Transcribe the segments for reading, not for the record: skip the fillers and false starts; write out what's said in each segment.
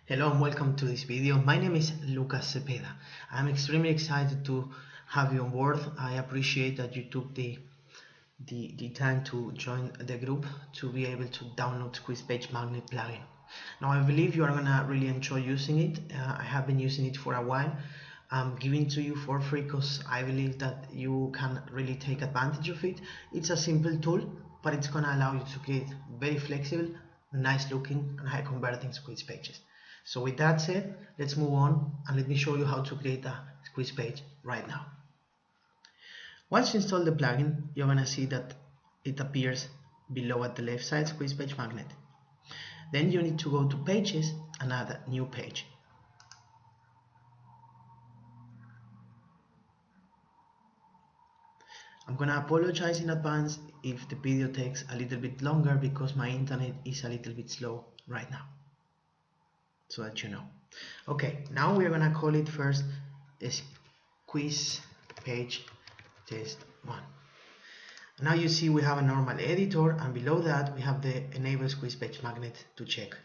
Hello and welcome to this video. My name is Lucas Cepeda. I'm extremely excited to have you on board. I appreciate that you took the time to join the group to be able to download Squeeze Page Magnet plugin. Now I believe you are gonna really enjoy using it. I have been using it for a while. I'm giving it to you for free because I believe that you can really take advantage of it. It's a simple tool, but it's gonna allow you to create very flexible, nice looking and high converting squeeze pages. So with that said, let's move on and let me show you how to create a squeeze page right now. Once you install the plugin, you're gonna see that it appears below at the left side, Squeeze Page Magnet. Then you need to go to Pages and add a new page. I'm gonna apologize in advance if the video takes a little bit longer because my internet is a little bit slow right now, so that you know. Okay, now we're gonna call it first Squeeze Page Test 1. Now you see we have a normal editor, and below that we have the Enable Squeeze Page Magnet to check.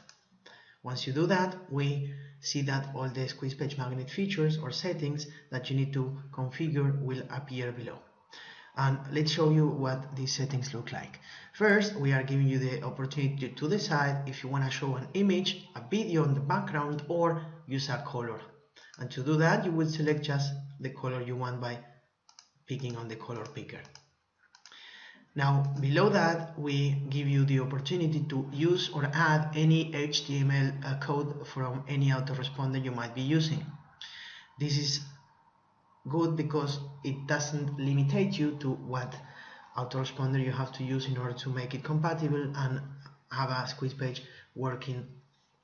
Once you do that, we see that all the Squeeze Page Magnet features or settings that you need to configure will appear below. And let's show you what these settings look like. First, we are giving you the opportunity to decide if you want to show an image, a video in the background, or use a color. And to do that, you will select just the color you want by picking on the color picker. Now, below that, we give you the opportunity to use or add any HTML code from any autoresponder you might be using. This is good because it doesn't limit you to what autoresponder you have to use in order to make it compatible and have a squeeze page working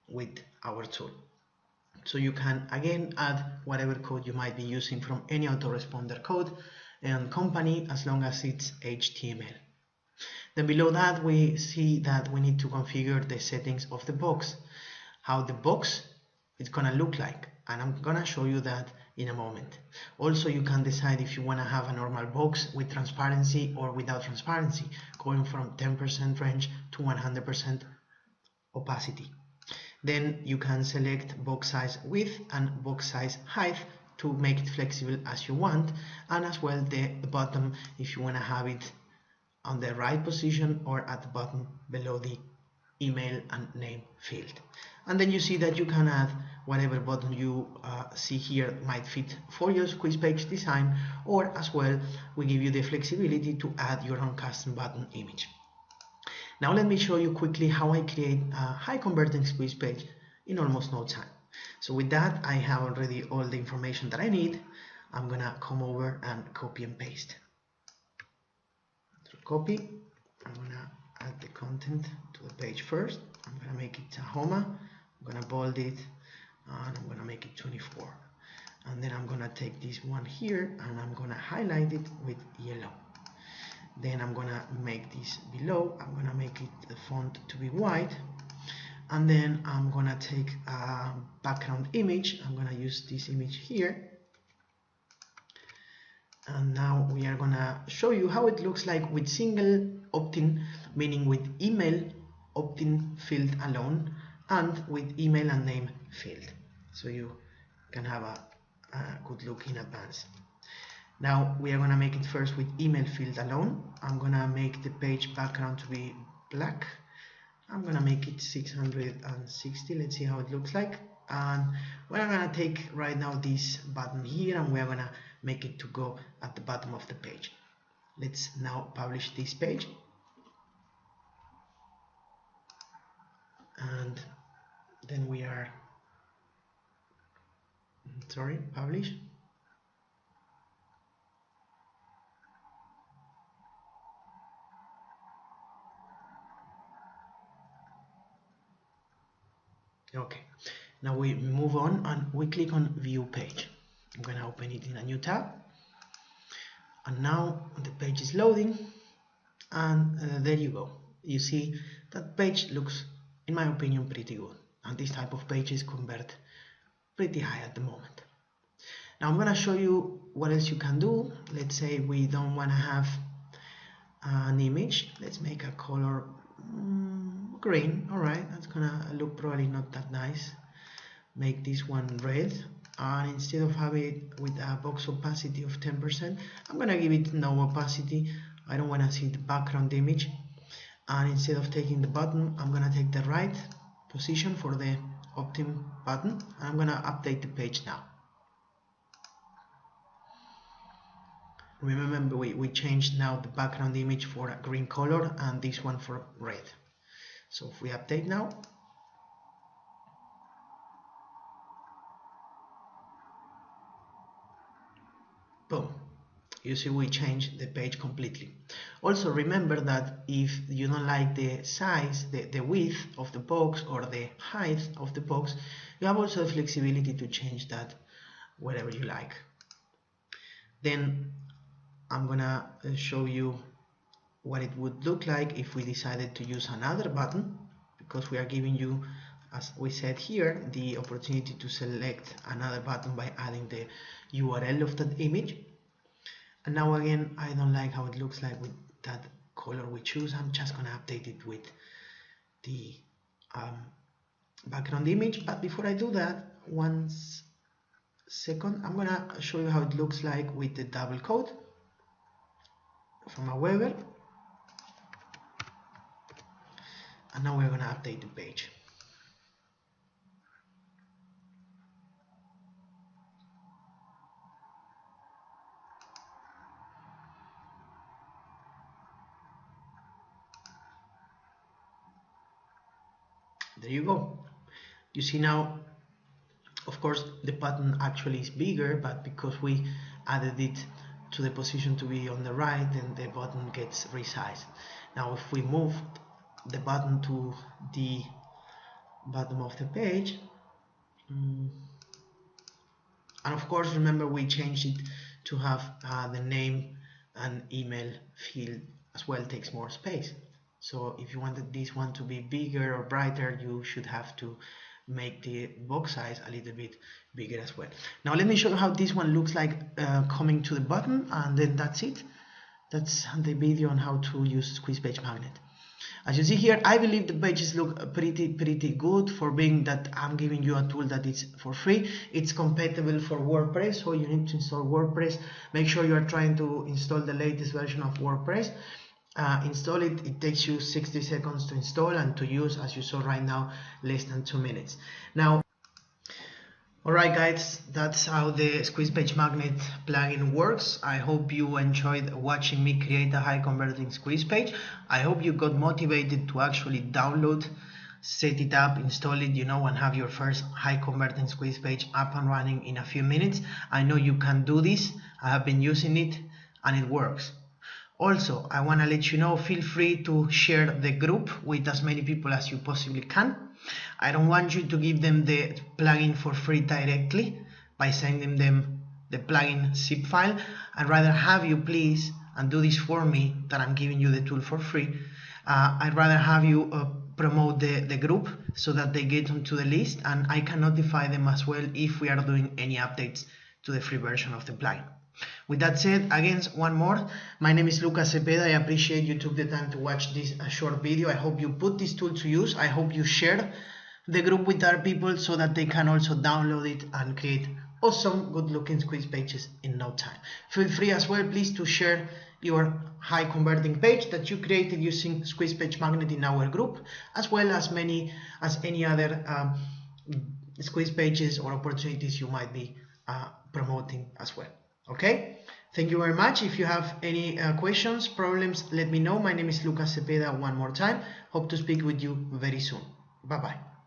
with our tool. So you can again add whatever code you might be using from any autoresponder code and company as long as it's HTML. Then below that we see that we need to configure the settings of the box, how the box is gonna look like, and I'm gonna show you that in a moment. Also, you can decide if you want to have a normal box with transparency or without transparency, going from 10% range to 100% opacity. Then you can select box size width and box size height to make it flexible as you want, and as well the bottom if you want to have it on the right position or at the bottom below the email and name field. And then you see that you can add whatever button you see here might fit for your squeeze page design, or as well we give you the flexibility to add your own custom button image. Now let me show you quickly how I create a high converting squeeze page in almost no time. So with that, I have already all the information that I need. I'm gonna come over and copy and paste. So copy, I'm gonna add the content to the page first. I'm gonna make it Tahoma, I'm gonna bold it, and I'm gonna make it 24. And then I'm gonna take this one here and I'm gonna highlight it with yellow. Then I'm gonna make this below, I'm gonna make it the font to be white, and then I'm gonna take a background image. I'm gonna use this image here. And now we are gonna show you how it looks like with single opt-in, meaning with email opt-in field alone and with email and name field, so you can have a good look in advance. Now we are gonna make it first with email field alone. I'm gonna make the page background to be black. I'm gonna make it 660. Let's see how it looks like. And we're gonna take right now this button here and we're gonna make it to go at the bottom of the page. Let's now publish this page. And then we are, publish. Okay, now we move on and we click on view page. I'm gonna open it in a new tab, and now the page is loading, and there you go. You see that page looks, in my opinion, pretty good, and this type of pages convert pretty high at the moment. Now I'm gonna show you what else you can do. Let's say we don't want to have an image. Let's make a color green. All right, that's gonna look probably not that nice. make this one red, and instead of having it with a box opacity of 10%, I'm gonna give it no opacity. I don't want to see the background image. And instead of taking the button, I'm gonna take the right position for the Optim button, and I'm gonna update the page now. Remember, we changed now the background image for a green color and this one for red. So if we update now, boom, you see we changed the page completely. Also remember that if you don't like the size, the width of the box or the height of the box, you have also the flexibility to change that whatever you like. Then I'm gonna show you what it would look like if we decided to use another button, because we are giving you, as we said here, the opportunity to select another button by adding the URL of that image. And now again, I don't like how it looks like with that color we choose. I'm just gonna update it with the background image. But before I do that, 1 second, I'm gonna show you how it looks like with the double quote from Aweber. And now we're going to update the page. There you go. You see now, of course, the button actually is bigger, but because we added it to the position to be on the right, then the button gets resized. Now if we move the button to the bottom of the page, and of course remember we changed it to have the name and email field as well, takes more space. So if you wanted this one to be bigger or brighter, you should have to make the box size a little bit bigger as well. Now let me show you how this one looks like coming to the button, and then that's it. That's the video on how to use Squeeze Page Magnet. As you see here, I believe the pages look pretty good for being that I'm giving you a tool that is for free. It's compatible for WordPress, so you need to install WordPress. Make sure you are trying to install the latest version of WordPress. Install it. It takes you 60 seconds to install and to use, as you saw right now, less than 2 minutes. Now, alright guys, that's how the Squeeze Page Magnet plugin works. I hope you enjoyed watching me create a high converting squeeze page. I hope you got motivated to actually download, set it up, install it, and have your first high converting squeeze page up and running in a few minutes. I know you can do this. I have been using it and it works. Also, I want to let you know, feel free to share the group with as many people as you possibly can. I don't want you to give them the plugin for free directly by sending them the plugin zip file. I'd rather have you please, and do this for me, that I'm giving you the tool for free. I'd rather have you promote the group so that they get onto the list, and I can notify them as well if we are doing any updates to the free version of the plugin. With that said, again, one more, my name is Lucas Cepeda. I appreciate you took the time to watch this short video. I hope you put this tool to use. I hope you share the group with other people so that they can also download it and create awesome, good looking squeeze pages in no time. Feel free as well, please, to share your high converting page that you created using Squeeze Page Magnet in our group, as well as any other squeeze pages or opportunities you might be promoting as well. Okay, thank you very much. If you have any questions, problems, let me know. My name is Lucas Cepeda one more time. Hope to speak with you very soon. Bye bye.